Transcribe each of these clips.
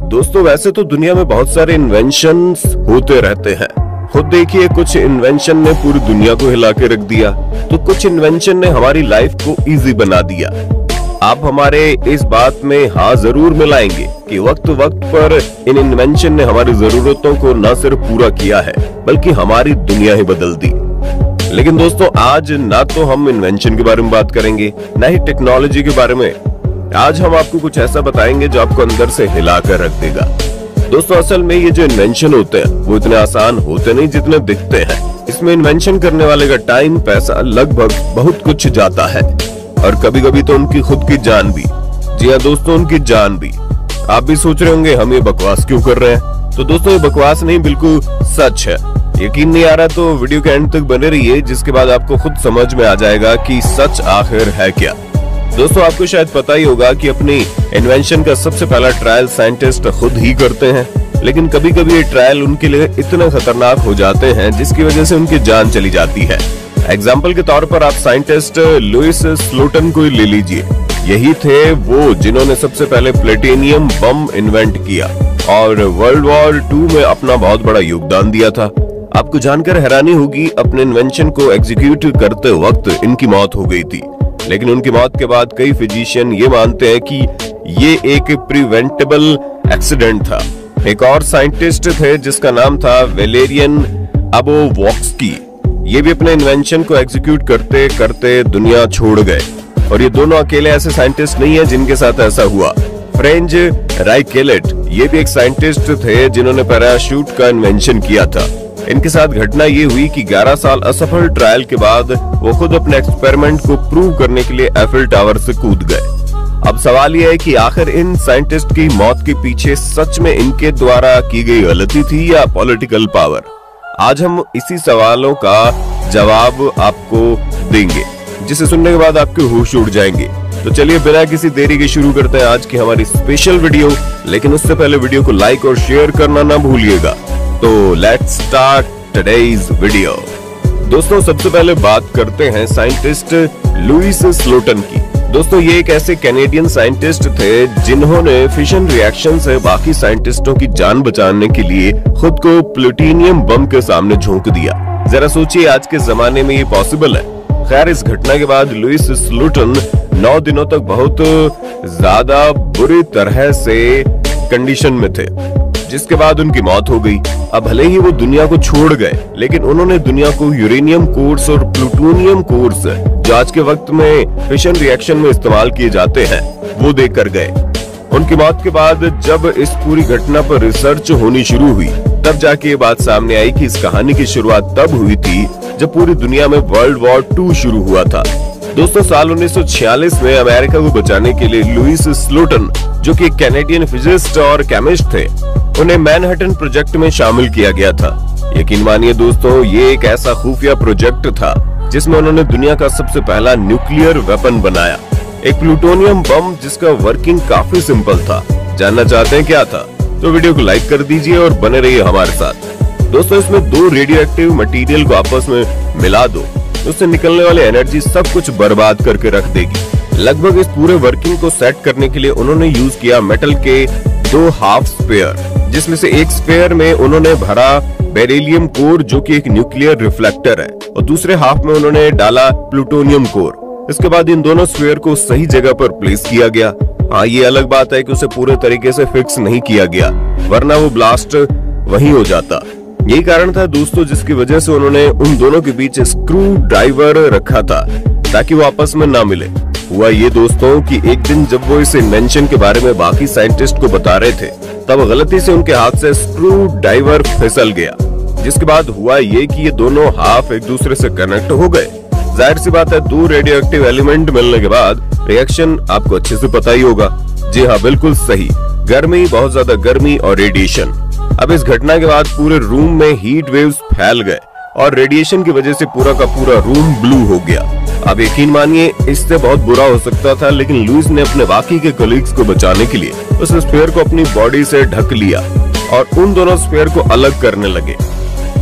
दोस्तों वैसे तो दुनिया में बहुत सारे इन्वेंशंस होते रहते हैं। खुद देखिए, कुछ इन्वेंशन ने पूरी दुनिया को हिला के रख दिया, तो कुछ इन्वेंशन ने हमारी लाइफ को इजी बना दिया। आप हमारे इस बात में हाँ जरूर मिलाएंगे कि वक्त वक्त पर इन इन्वेंशन ने हमारी जरूरतों को न सिर्फ पूरा किया है बल्कि हमारी दुनिया ही बदल दी। लेकिन दोस्तों आज ना तो हम इन्वेंशन के बारे में बात करेंगे, ना ही टेक्नोलॉजी के बारे में। आज हम आपको कुछ ऐसा बताएंगे जो आपको अंदर से हिला कर रख देगा। दोस्तों असल में ये जो इन्वेंशन होते हैं वो इतने आसान होते नहीं जितने दिखते हैं। इसमें इन्वेंशन करने वाले का टाइम, पैसा, लगभग बहुत कुछ जाता है और कभी कभी तो उनकी खुद की जान भी। जी हाँ दोस्तों, उनकी जान भी। आप भी सोच रहे होंगे हम ये बकवास क्यों कर रहे हैं, तो दोस्तों ये बकवास नहीं, बिल्कुल सच है। यकीन नहीं आ रहा तो वीडियो के एंड तक बने रहिए, जिसके बाद आपको खुद समझ में आ जाएगा कि सच आखिर है क्या। दोस्तों आपको शायद पता ही होगा कि अपनी इन्वेंशन का सबसे पहला ट्रायल साइंटिस्ट खुद ही करते हैं, लेकिन कभी कभी ये ट्रायल उनके लिए इतने खतरनाक हो जाते हैं जिसकी वजह से उनकी जान चली जाती है। एग्जाम्पल के तौर पर आप साइंटिस्ट लुइस स्लोटन को ही ले लीजिए। यही थे वो जिन्होंने सबसे पहले प्लेटिनियम बम इन्वेंट किया और वर्ल्ड वॉर 2 में अपना बहुत बड़ा योगदान दिया था। आपको जानकर हैरानी होगी, अपने इन्वेंशन को एग्जीक्यूट करते वक्त इनकी मौत हो गई थी, लेकिन उनकी मौत के बाद कई फिजिशियन ये मानते हैं कि ये एक प्रिवेंटेबल एक्सीडेंट था। एक और साइंटिस्ट थे जिसका नाम था वेलेरियन अबोवॉक्स्की। ये भी अपने इन्वेंशन को एग्जीक्यूट करते करते दुनिया छोड़ गए और ये दोनों अकेले ऐसे साइंटिस्ट नहीं है जिनके साथ ऐसा हुआ। फ्रेंच राइकेलेट ये भी एक साइंटिस्ट थे जिन्होंने पैराशूट का इन्वेंशन किया था। इनके साथ घटना ये हुई कि 11 साल असफल ट्रायल के बाद वो खुद अपने एक्सपेरिमेंट को प्रूव करने के लिए एफिल टावर से कूद गए। अब सवाल ये है कि आखिर इन साइंटिस्ट की मौत के पीछे सच में इनके द्वारा की गई गलती थी या पॉलिटिकल पावर। आज हम इसी सवालों का जवाब आपको देंगे, जिसे सुनने के बाद आपके होश उड़ जाएंगे। तो चलिए बिना किसी देरी के शुरू करते हैं आज की हमारी स्पेशल वीडियो। लेकिन उससे पहले वीडियो को लाइक और शेयर करना ना भूलिएगा। तो लेट्स स्टार्ट टुडेज वीडियो। दोस्तों सबसे पहले बात करते हैं साइंटिस्ट लुइस स्लोटन की। दोस्तों ये एक ऐसे कैनेडियन साइंटिस्ट थे जिन्होंने फिशन रिएक्शन से बाकी साइंटिस्टों की जान बचाने के लिए खुद को प्लूटोनियम बम के सामने झोंक दिया। जरा सोचिए आज के जमाने में ये पॉसिबल है। खैर इस घटना के बाद लुइस स्लोटन 9 दिनों तक बहुत ज्यादा बुरी तरह से कंडीशन में थे, जिसके बाद उनकी मौत हो गई। अब भले ही वो दुनिया को छोड़ गए, लेकिन उन्होंने दुनिया को यूरेनियम कोर्स और प्लूटोनियम कोर्स जो आज के वक्त में फिशन रिएक्शन में इस्तेमाल किए जाते हैं वो देकर गए। उनकी मौत के बाद जब इस पूरी घटना पर रिसर्च होनी शुरू हुई, तब जाके ये बात सामने आई कि इस कहानी की शुरुआत तब हुई थी जब पूरी दुनिया में वर्ल्ड वॉर 2 शुरू हुआ था। दोस्तों साल 1946 में अमेरिका को बचाने के लिए लुइस स्लोटन, जो कि एक कैनेडियन फिजिस्ट और केमिस्ट थे, उन्हें मैनहट्टन प्रोजेक्ट में शामिल किया गया था। यकीन मानिए दोस्तों ये एक ऐसा खुफिया प्रोजेक्ट था जिसमें उन्होंने दुनिया का सबसे पहला न्यूक्लियर वेपन बनाया, एक प्लूटोनियम बम जिसका वर्किंग काफी सिंपल था। जानना चाहते हैं क्या था? तो वीडियो को लाइक कर दीजिए और बने रहिए हमारे साथ। दोस्तों इसमें 2 रेडियो एक्टिव मटेरियल को आपस में मिला दो, उससे निकलने वाली एनर्जी सब कुछ बर्बाद करके रख देगी। लगभग इस पूरे वर्किंग को सेट करने के लिए उन्होंने यूज किया मेटल के 2 हाफ स्पेयर, जिसमें से एक स्पेयर में उन्होंने भरा बेरिलियम कोर जो कि एक न्यूक्लियर रिफ्लेक्टर है, और दूसरे हाफ में उन्होंने डाला प्लूटोनियम कोर। इसके बाद इन दोनों स्फीयर को सही जगह पर प्लेस किया गया। हाँ ये अलग बात है कि उसे पूरे तरीके से फिक्स नहीं किया गया, वरना वो ब्लास्ट वहीं हो जाता। यही कारण था दोस्तों जिसकी वजह से उन्होंने उन दोनों के बीच स्क्रू ड्राइवर रखा था ताकि वो आपस में ना मिले। हुआ ये दोस्तों कि एक दिन जब वो इस इन्वेंशन के बारे में बाकी साइंटिस्ट को बता रहे थे, तब गलती से उनके हाथ से स्क्रू ड्राइवर फिसल गया, जिसके बाद हुआ ये कि ये दोनों हाफ एक दूसरे से कनेक्ट हो गए। जाहिर सी बात है 2 रेडियो एक्टिव एलिमेंट मिलने के बाद रिएक्शन आपको अच्छे से पता ही होगा। जी हाँ बिल्कुल सही, गर्मी, बहुत ज्यादा गर्मी और रेडिएशन। अब इस घटना के बाद पूरे रूम में हीट वेव्स फैल गए और रेडिएशन की वजह से पूरा का पूरा रूम ब्लू हो गया। अब यकीन मानिए इससे बहुत बुरा हो सकता था, लेकिन लुइस ने अपने बाकी के कलीग्स को बचाने के लिए उस स्फीयर को अपनी बॉडी से ढक लिया और उन दोनों स्फीयर को अलग करने लगे।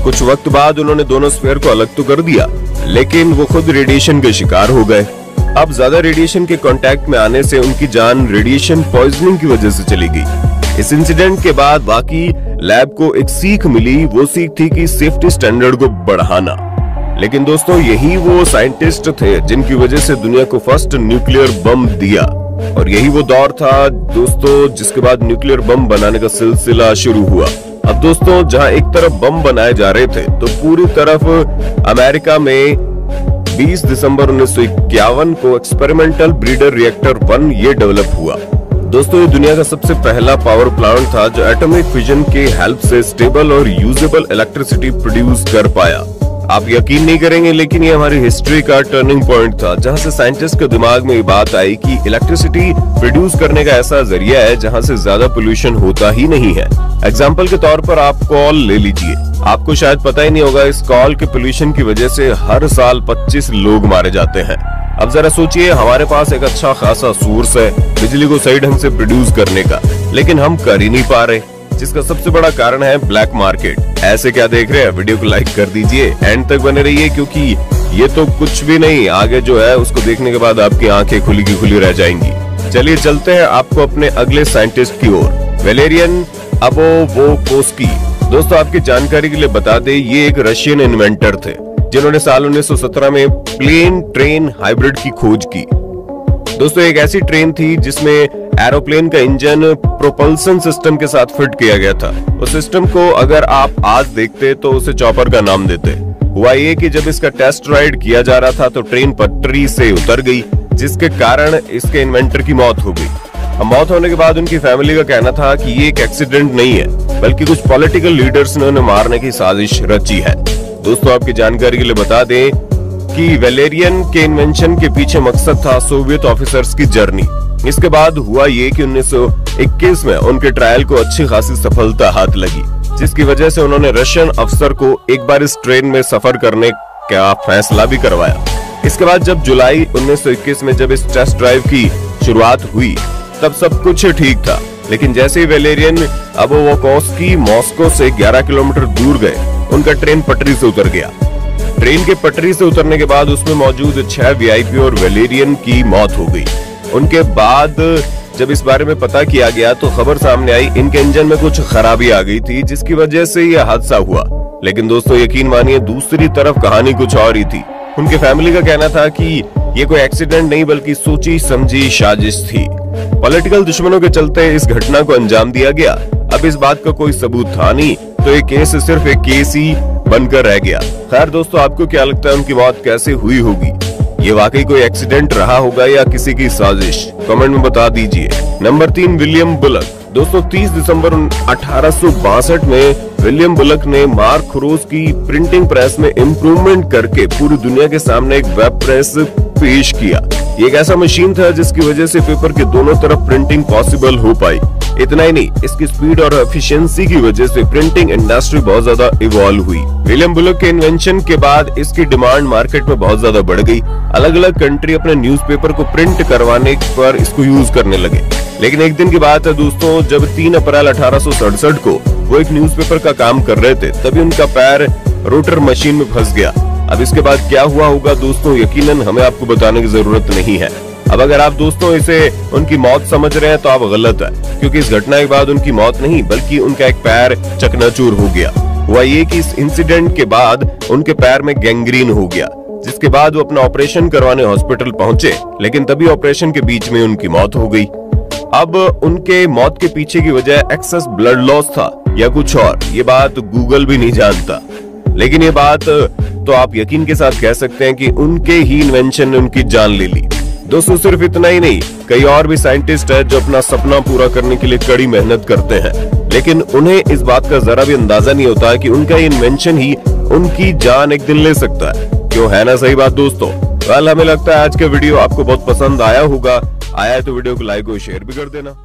कुछ वक्त बाद उन्होंने दोनों स्फीयर को अलग तो कर दिया, लेकिन वो खुद रेडिएशन के शिकार हो गए। अब ज्यादा रेडिएशन के कांटेक्ट में आने से उनकी जान रेडिएशन पॉइजनिंग की वजह से चली गई। इस इंसिडेंट के बाद बाकी लैब को एक सीख मिली। वो सीख थी कि सेफ्टी स्टैंडर्ड को बढ़ाना। लेकिन दोस्तों, यही वो साइंटिस्ट थे जिनकी वजह से दुनिया को फर्स्ट न्यूक्लियर बम दिया, और यही वो दौर था दोस्तों जिसके बाद न्यूक्लियर बम बनाने का सिलसिला शुरू हुआ। अब दोस्तों, जहां एक तरफ बम बनाए जा रहे थे तो पूरी तरफ अमेरिका में 20 दिसंबर 1951 को एक्सपेरिमेंटल ब्रीडर रिएक्टर 1 ये डेवलप हुआ। दोस्तों, ये दुनिया का सबसे पहला पावर प्लांट था जो एटॉमिक फिजन के हेल्प से स्टेबल और यूजेबल इलेक्ट्रिसिटी प्रोड्यूस कर पाया। आप यकीन नहीं करेंगे, लेकिन ये हमारी हिस्ट्री का टर्निंग पॉइंट था, जहां से साइंटिस्ट के दिमाग में ये बात आई कि इलेक्ट्रिसिटी प्रोड्यूस करने का ऐसा जरिया है जहां से ज्यादा पोल्यूशन होता ही नहीं है। एग्जाम्पल के तौर पर आप कॉल ले लीजिए। आपको शायद पता ही नहीं होगा, इस कॉल के पोल्यूशन की वजह से हर साल 25 लोग मारे जाते हैं। अब जरा सोचिए, हमारे पास एक अच्छा खासा सोर्स है बिजली को सही ढंग से प्रोड्यूस करने का, लेकिन हम कर ही नहीं पा रहे, जिसका सबसे बड़ा कारण है ब्लैक मार्केट। ऐसे क्या देख रहे हैं? वीडियो को लाइक कर दीजिए, एंड तक बने रहिए, क्योंकि ये तो कुछ भी नहीं, आगे जो है उसको देखने के बाद आपकी आंखें खुली की खुली रह जाएंगी। चलिए चलते हैं आपको अपने अगले साइंटिस्ट की ओर, वैलेरियन अबोवोकोस्की। दोस्तों, आपकी जानकारी के लिए बता दें, ये एक रशियन इन्वेंटर थे जिन्होंने साल 1917 में प्लेन ट्रेन हाइब्रिड की खोज की। दोस्तों, एक ऐसी ट्रेन थी जिसमें एरोप्लेन का इंजन प्रोपल्सन सिस्टम के साथ फिट किया गया था। उस सिस्टम को अगर आप आज देखते तो उसे चॉपर का नाम देते। हुआ ये कि जब इसका टेस्ट राइड किया जा रहा था तो ट्रेन पटरी से उतर गई, जिसके कारण इसके इन्वेंटर की मौत हो गई। अब मौत होने के बाद उनकी फैमिली का कहना था कि ये एक एक्सीडेंट नहीं है, बल्कि कुछ पॉलिटिकल लीडर्स ने उन्हें मारने की साजिश रची है। दोस्तों, आपकी जानकारी के लिए बता दें कि वैलेरियन के इन्वेंशन के पीछे मकसद था सोवियत ऑफिसर्स की जर्नी। इसके बाद हुआ ये कि 1921 में उनके ट्रायल को अच्छी खासी सफलता हाथ लगी, जिसकी वजह से उन्होंने रशियन अफसर को एक बार इस ट्रेन में सफर करने का फैसला भी करवाया। इसके बाद जब जुलाई 1921 में जब इस टेस्ट ड्राइव की शुरुआत हुई तब सब कुछ ठीक था, लेकिन जैसे ही वैलेरियन अबोवोकोस्की मॉस्को से 11 किलोमीटर दूर गए, उनका ट्रेन पटरी से उतर गया। ट्रेन के पटरी से उतरने के बाद उसमें मौजूद 6 वीआईपी और वैलेरियन की मौत हो गई। उनके बाद जब इस बारे में पता किया गया तो खबर सामने आई, इनके इंजन में कुछ खराबी आ गई थी, जिसकी वजह से यह हादसा हुआ। लेकिन दोस्तों, यकीन मानिए, दूसरी तरफ कहानी कुछ और ही थी। उनके फैमिली का कहना था कि ये कोई एक्सीडेंट नहीं बल्कि सोची समझी साजिश थी। पॉलिटिकल दुश्मनों के चलते इस घटना को अंजाम दिया गया। अब इस बात का कोई सबूत था नहीं, तो ये केस सिर्फ एक केस ही बनकर रह गया। खैर दोस्तों, आपको क्या लगता है उनकी मौत कैसे हुई होगी? ये वाकई कोई एक्सीडेंट रहा होगा या किसी की साजिश? कमेंट में बता दीजिए। Number 3, William bullock. दोस्तों, 30 दिसंबर 1862 में विलियम बुलक ने मार्क क्रोस की प्रिंटिंग प्रेस में इम्प्रूवमेंट करके पूरी दुनिया के सामने एक वेब प्रेस पेश किया। ये एक ऐसा मशीन था जिसकी वजह से पेपर के दोनों तरफ प्रिंटिंग पॉसिबल हो पाई। इतना ही नहीं, इसकी स्पीड और एफिशिएंसी की वजह से प्रिंटिंग इंडस्ट्री बहुत ज्यादा इवॉल्व हुई। विलियम बुलक के इन्वेंशन के बाद इसकी डिमांड मार्केट में बहुत ज्यादा बढ़ गई। अलग अलग कंट्री अपने न्यूज़पेपर को प्रिंट करवाने पर इसको यूज करने लगे। लेकिन एक दिन की बात है दोस्तों, जब 3 अप्रैल 1867 को वो एक न्यूज़पेपर का काम कर रहे थे, तभी उनका पैर रोटर मशीन में फंस गया। अब इसके बाद क्या हुआ होगा दोस्तों, यकीनन हमें आपको बताने की जरूरत नहीं है। अब अगर आप दोस्तों इसे उनकी मौत समझ रहे हैं तो आप गलत है, क्योंकि इस घटना के बाद उनकी मौत नहीं बल्कि उनका एक पैर चकनाचूर हो गया। हुआ ये कि इस इंसिडेंट के बाद उनके पैर में गैंग्रीन हो गया, जिसके बाद वो अपना ऑपरेशन करवाने हॉस्पिटल पहुंचे, लेकिन तभी ऑपरेशन के बीच में उनकी मौत हो गई। अब उनके मौत के पीछे की वजह एक्सेस ब्लड लॉस था या कुछ और, ये बात गूगल भी नहीं जानता। लेकिन ये बात तो आप यकीन के साथ कह सकते हैं कि उनके ही इन्वेंशन ने उनकी जान ले ली। दोस्तों, सिर्फ इतना ही नहीं, कई और भी साइंटिस्ट हैं जो अपना सपना पूरा करने के लिए कड़ी मेहनत करते हैं, लेकिन उन्हें इस बात का जरा भी अंदाजा नहीं होता कि उनका इन्वेंशन ही उनकी जान एक दिन ले सकता है। क्यों, है ना सही बात दोस्तों? वेल, हमें लगता है आज का वीडियो आपको बहुत पसंद आया होगा। आया है तो वीडियो को लाइक और शेयर भी कर देना।